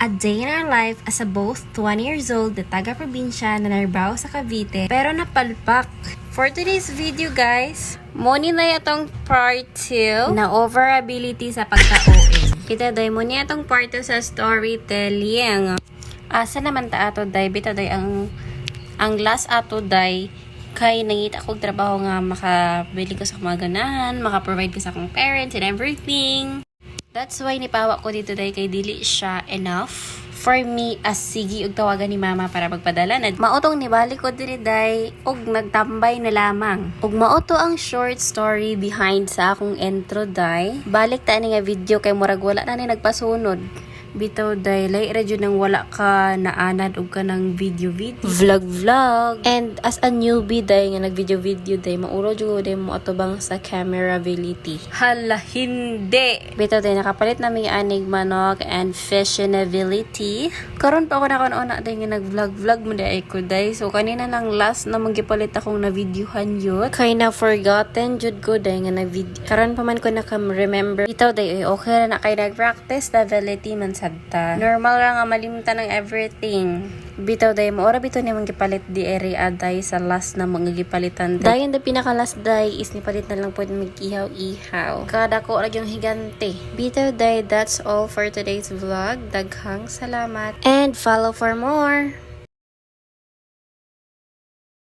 A day in our life as a both 20 years old na taga-probinsya na narbaho sa Cavite pero napalpak. For today's video guys, muni na itong part 2 na overability sa pagka-OA. Kita day muni itong part 2 sa storytelling. Asa naman ta ato day, bita day ang last ato day kay nangita kong trabaho nga makabili ko sa mga ganahan, makaprovide ko sa akong parents and everything. That's why nipawa ko dito day kay dili siya enough for me as sige og tawagan ni mama para magpadala na. Maotong nibalik ko diri day og nagtambay na lamang. Ug maoto ang short story behind sa akong intro day. Balik ta ni nga video kay murag wala na ni nagpasunod. Bitaw day lay ra jud nang wala ka naanad og kanang video vlog and as a newbie day nga nag video day mauro jud day mo atubang sa camera ability. Hala hindi bitaw day nakapalit na mi anig manok and fashionability. Karon pa ako na day nga nag vlog mo day ko day, so kanina lang last na magipalit akong na videohan yun kay na forgotten jud ko day nga nag video. Karon pa man ko remember bitaw day okay na kay nag practice stability man sadta. Normal ra nga malimtan ng everything. Bitaw day mo ora bitaw ni mong gipalit di area day sa last na mga gipalitan day. Dayon the pinaka last day is nipalit na lang pud mag-ihaw-ihaw. Kada ko ra yung higante. Bitaw day, that's all for today's vlog. Daghang salamat and follow for more.